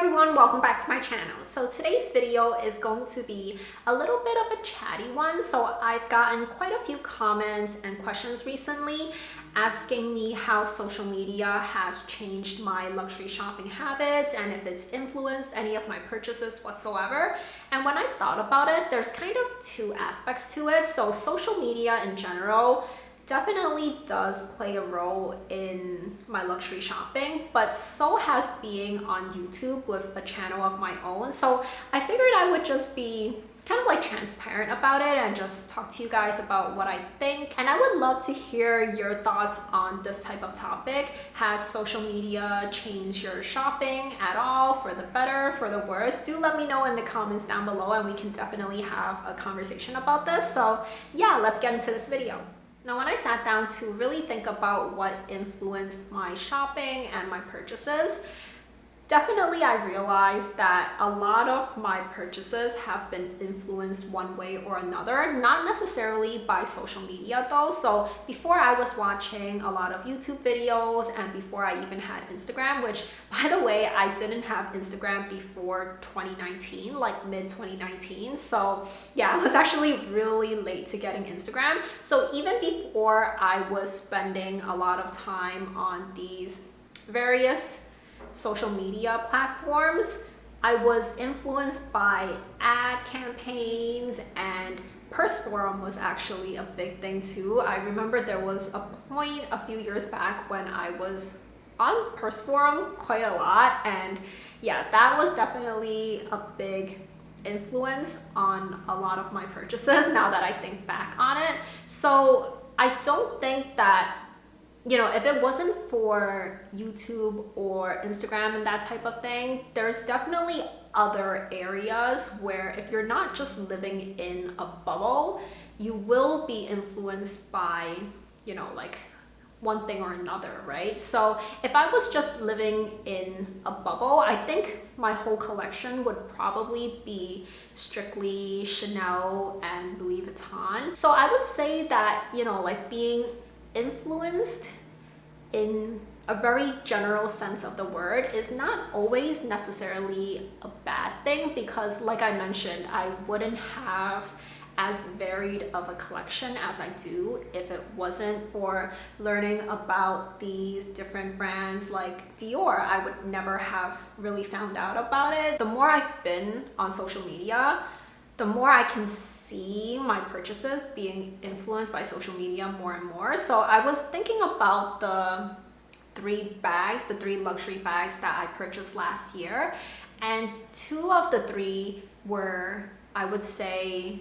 everyone, welcome back to my channel. So today's video is going to be a little bit of a chatty one. So I've gotten quite a few comments and questions recently asking me how social media has changed my luxury shopping habits and if it's influenced any of my purchases whatsoever. And when I thought about it, there's kind of two aspects to it. So social media in general definitely does play a role in my luxury shopping, but so has being on YouTube with a channel of my own. So I figured I would just be kind of like transparent about it and just talk to you guys about what I think. And I would love to hear your thoughts on this type of topic. Has social media changed your shopping at all, for the better, for the worse? Do let me know in the comments down below and we can definitely have a conversation about this. So yeah, let's get into this video. Now, when I sat down to really think about what influenced my shopping and my purchases, definitely I realized that a lot of my purchases have been influenced one way or another, not necessarily by social media though. So before I was watching a lot of YouTube videos and before I even had Instagram, which by the way, I didn't have Instagram before 2019, like mid 2019. So yeah, I was actually really late to getting Instagram. So even before I was spending a lot of time on these various social media platforms, I was influenced by ad campaigns, and purse forum was actually a big thing too. I remember there was a point a few years back when I was on purse forum quite a lot, and yeah, that was definitely a big influence on a lot of my purchases now that I think back on it. So I don't think that, you know, if it wasn't for YouTube or Instagram and that type of thing, there's definitely other areas where if you're not just living in a bubble, you will be influenced by, you know, like one thing or another, right? So if I was just living in a bubble, I think my whole collection would probably be strictly Chanel and Louis Vuitton. So I would say that, you know, like being influenced in a very general sense of the word is not always necessarily a bad thing, because like I mentioned, I wouldn't have as varied of a collection as I do if it wasn't for learning about these different brands like Dior. I would never have really found out about it. The more I've been on social media, the more I can see my purchases being influenced by social media more and more. So I was thinking about the three luxury bags that I purchased last year, and two of the three were, I would say,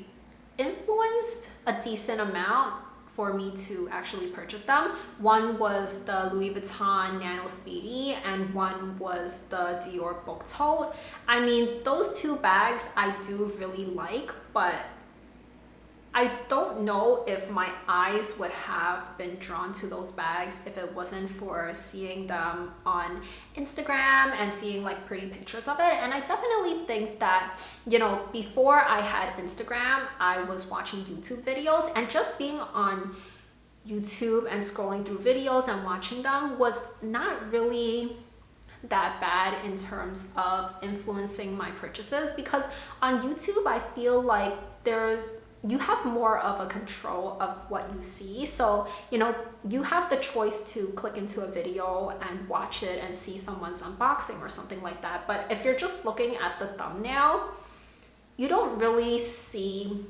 influenced a decent amount for me to actually purchase them. One was the Louis Vuitton Nano Speedy and one was the Dior Book Tote. I mean, those two bags I do really like, but I don't know if my eyes would have been drawn to those bags if it wasn't for seeing them on Instagram and seeing like pretty pictures of it. And I definitely think that, you know, before I had Instagram, I was watching YouTube videos, and just being on YouTube and scrolling through videos and watching them was not really that bad in terms of influencing my purchases, because on YouTube I feel like you have more of a control of what you see. So, you know, you have the choice to click into a video and watch it and see someone's unboxing or something like that. But if you're just looking at the thumbnail, you don't really see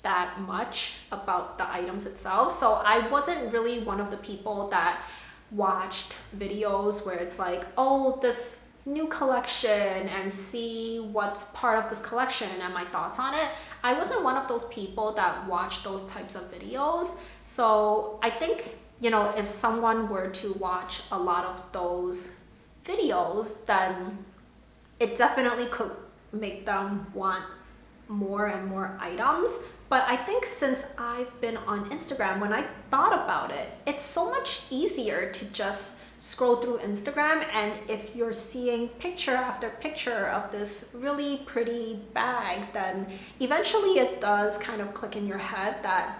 that much about the items itself. So I wasn't really one of the people that watched videos where it's like, oh, this new collection, and see what's part of this collection and my thoughts on it. I wasn't one of those people that watched those types of videos. So I think, you know, if someone were to watch a lot of those videos, then it definitely could make them want more and more items. But I think since I've been on Instagram, when I thought about it, it's so much easier to just scroll through Instagram, and if you're seeing picture after picture of this really pretty bag, then eventually it does kind of click in your head that,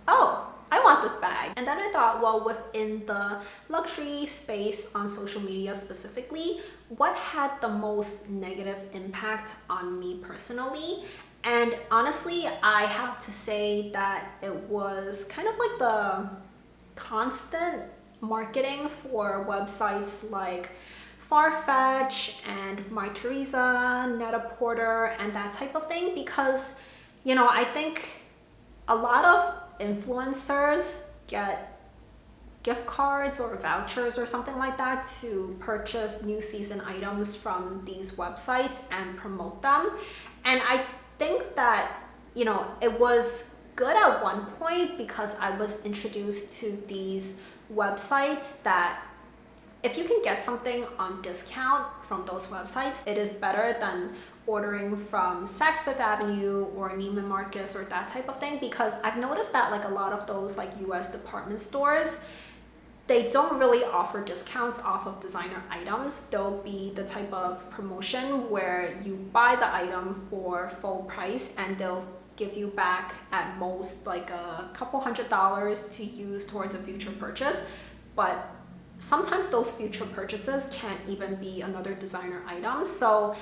oh, I want this bag. And then I thought, well, within the luxury space on social media specifically, what had the most negative impact on me personally. And honestly, I have to say that it was kind of like the constant marketing for websites like Farfetch and My Teresa, Net-a-Porter, and that type of thing, because, you know, I think a lot of influencers get gift cards or vouchers or something like that to purchase new season items from these websites and promote them. And I think that, you know, it was good at one point because I was introduced to these websites that if you can get something on discount from those websites, it is better than ordering from Saks Fifth Avenue or Neiman Marcus or that type of thing, because I've noticed that like a lot of those like US department stores, they don't really offer discounts off of designer items. There'll be the type of promotion where you buy the item for full price and they'll give you back at most like a couple $100 to use towards a future purchase. But sometimes those future purchases can't even be another designer item. So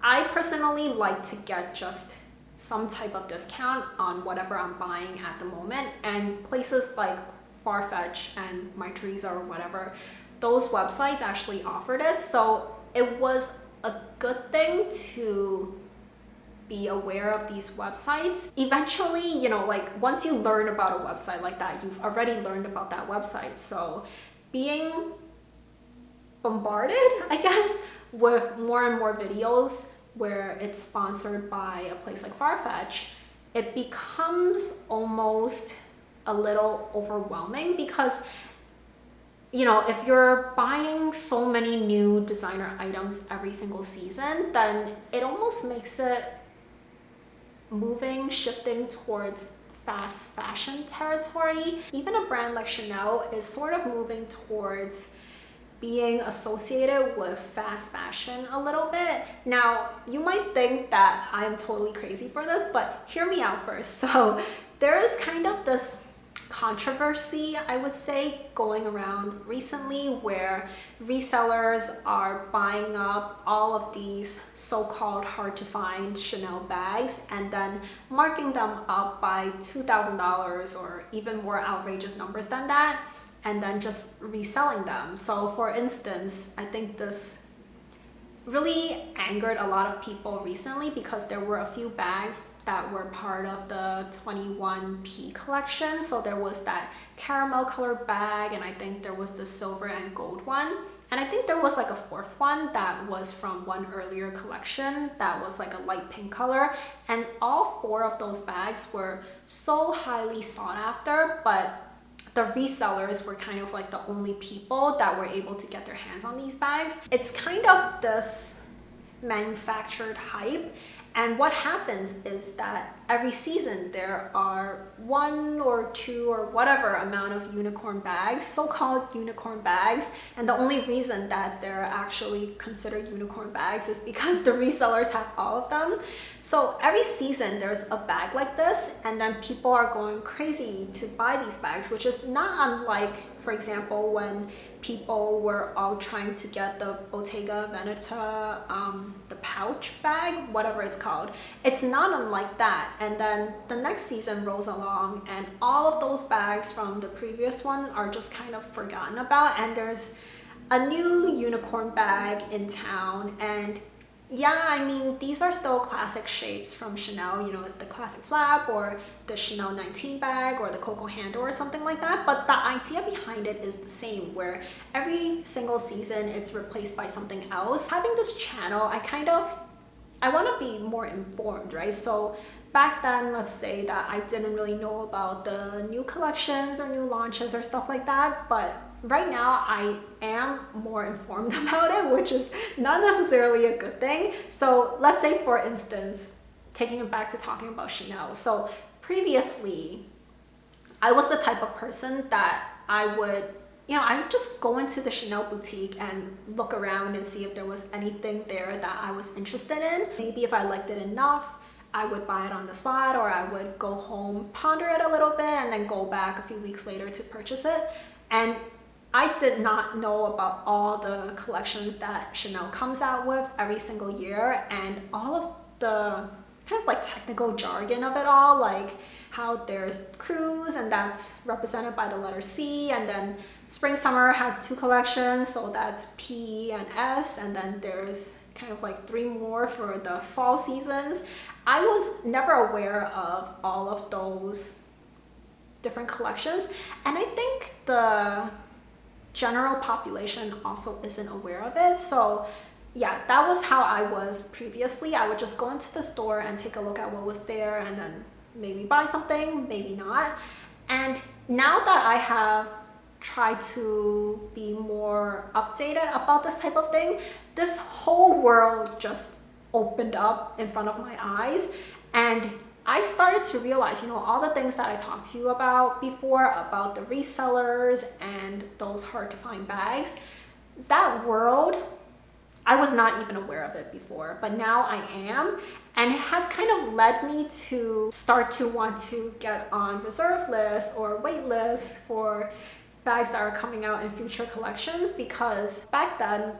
I personally like to get just some type of discount on whatever I'm buying at the moment, and places like Farfetch and My Teresa or whatever, those websites actually offered it. So it was a good thing to be aware of these websites. Eventually, you know, like once you learn about a website like that, you've already learned about that website. So being bombarded, I guess, with more and more videos where it's sponsored by a place like Farfetch, it becomes almost a little overwhelming, because, you know, if you're buying so many new designer items every single season, then it almost makes it shifting towards fast fashion territory. Even a brand like Chanel is sort of moving towards being associated with fast fashion a little bit. Now, you might think that I'm totally crazy for this, but hear me out first. So there is kind of this controversy, I would say, going around recently where resellers are buying up all of these so-called hard to find Chanel bags and then marking them up by $2,000 or even more outrageous numbers than that, and then just reselling them. So for instance, I think this really angered a lot of people recently because there were a few bags that were part of the 21P collection. So there was that caramel colored bag, and I think there was the silver and gold one. And I think there was like a fourth one that was from one earlier collection that was like a light pink color. And all four of those bags were so highly sought after, but the resellers were kind of like the only people that were able to get their hands on these bags. It's kind of this manufactured hype. And what happens is that every season there are one or two or whatever amount of unicorn bags, so-called unicorn bags. And the only reason that they're actually considered unicorn bags is because the resellers have all of them. So every season there's a bag like this, and then people are going crazy to buy these bags, which is not unlike, for example, when people were all trying to get the Bottega Veneta, the pouch bag, whatever it's called. It's not unlike that. And then the next season rolls along and all of those bags from the previous one are just kind of forgotten about, and there's a new unicorn bag in town. And yeah, I mean, these are still classic shapes from Chanel, you know, it's the classic flap or the Chanel 19 bag or the Coco handle or something like that. But the idea behind it is the same, where every single season it's replaced by something else. Having this channel, I want to be more informed, right? So back then, let's say that I didn't really know about the new collections or new launches or stuff like that, but right now I am more informed about it, which is not necessarily a good thing. So let's say, for instance, taking it back to talking about Chanel. So previously, I was the type of person that I would just go into the Chanel boutique and look around and see if there was anything there that I was interested in. Maybe if I liked it enough, I would buy it on the spot, or I would go home, ponder it a little bit, and then go back a few weeks later to purchase it. And I did not know about all the collections that Chanel comes out with every single year, and all of the kind of like technical jargon of it all, like how there's cruise and that's represented by the letter C, and then spring summer has 2 collections, so that's P and S, and then there's kind of like 3 more for the fall seasons. I was never aware of all of those different collections, and I think the general population also isn't aware of it. So yeah, that was how I was previously. I would just go into the store and take a look at what was there and then maybe buy something, maybe not. And now that I have tried to be more updated about this type of thing, this whole world just opened up in front of my eyes, and I started to realize, you know, all the things that I talked to you about before, about the resellers and those hard to find bags, that world, I was not even aware of it before, but now I am. And it has kind of led me to start to want to get on reserve lists or wait lists for bags that are coming out in future collections, because back then,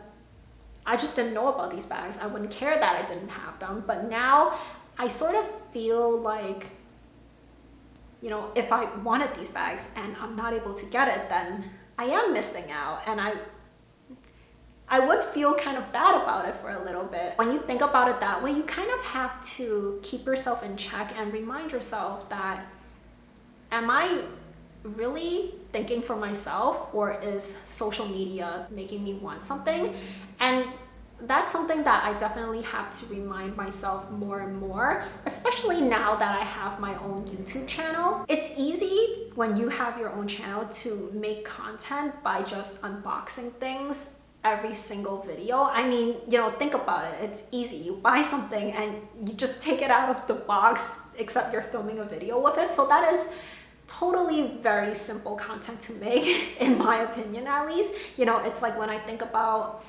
I just didn't know about these bags. I wouldn't care that I didn't have them, but now I sort of feel like, you know, if I wanted these bags and I'm not able to get it, then I am missing out, and I would feel kind of bad about it for a little bit. When you think about it that way, you kind of have to keep yourself in check and remind yourself that, am I really thinking for myself, or is social media making me want something? And that's something that I definitely have to remind myself more and more, especially now that I have my own YouTube channel. It's easy when you have your own channel to make content by just unboxing things every single video. I mean, you know, think about it. It's easy. You buy something and you just take it out of the box, except you're filming a video with it. So that is totally very simple content to make, in my opinion at least. You know, it's like when I think about,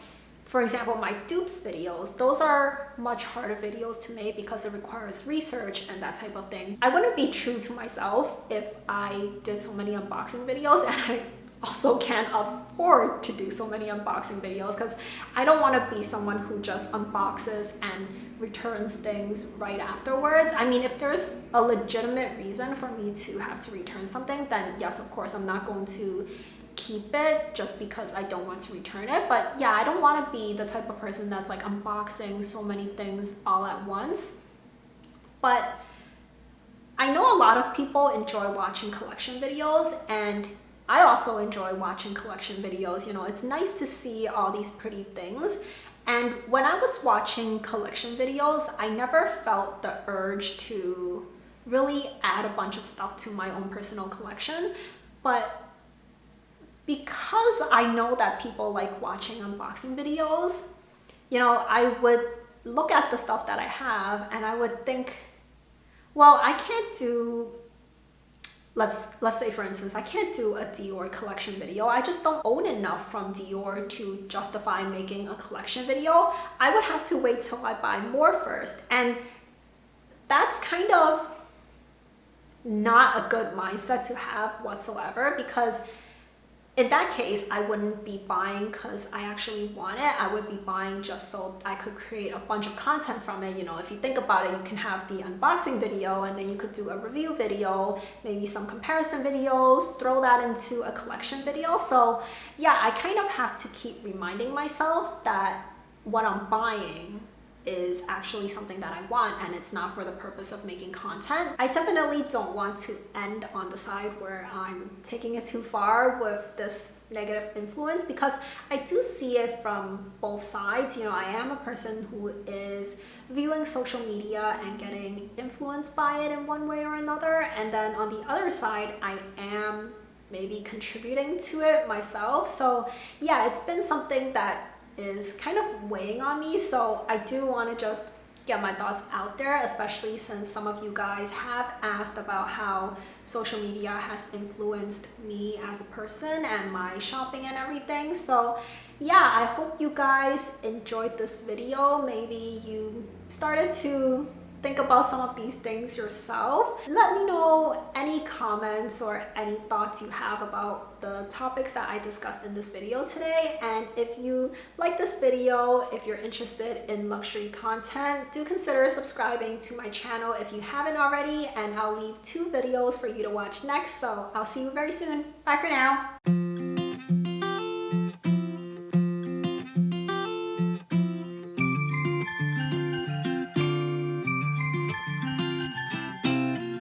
for example, my dupes videos, those are much harder videos to make because it requires research and that type of thing. I wouldn't be true to myself if I did so many unboxing videos, and I also can't afford to do so many unboxing videos because I don't want to be someone who just unboxes and returns things right afterwards. I mean, if there's a legitimate reason for me to have to return something, then yes, of course, I'm not going to keep it just because I don't want to return it. But yeah, I don't want to be the type of person that's like unboxing so many things all at once. But I know a lot of people enjoy watching collection videos, and I also enjoy watching collection videos. You know, it's nice to see all these pretty things. And when I was watching collection videos, I never felt the urge to really add a bunch of stuff to my own personal collection. But because I know that people like watching unboxing videos, you know, I would look at the stuff that I have and I would think, well, I can't do, let's say for instance, I can't do a Dior collection video. I just don't own enough from Dior to justify making a collection video. I would have to wait till I buy more first. And that's kind of not a good mindset to have whatsoever, because in that case, I wouldn't be buying because I actually want it. I would be buying just so I could create a bunch of content from it. You know, if you think about it, you can have the unboxing video and then you could do a review video, maybe some comparison videos, throw that into a collection video. So yeah, I kind of have to keep reminding myself that what I'm buying is actually something that I want and it's not for the purpose of making content. I definitely don't want to end on the side where I'm taking it too far with this negative influence, because I do see it from both sides. You know, I am a person who is viewing social media and getting influenced by it in one way or another, and then on the other side, I am maybe contributing to it myself. So yeah, it's been something that is kind of weighing on me. So I do want to just get my thoughts out there, especially since some of you guys have asked about how social media has influenced me as a person and my shopping and everything. So yeah, I hope you guys enjoyed this video. Maybe you started to think about some of these things yourself. Let me know any comments or any thoughts you have about the topics that I discussed in this video today. And if you like this video, if you're interested in luxury content, do consider subscribing to my channel if you haven't already, and I'll leave 2 videos for you to watch next. So I'll see you very soon. Bye for now.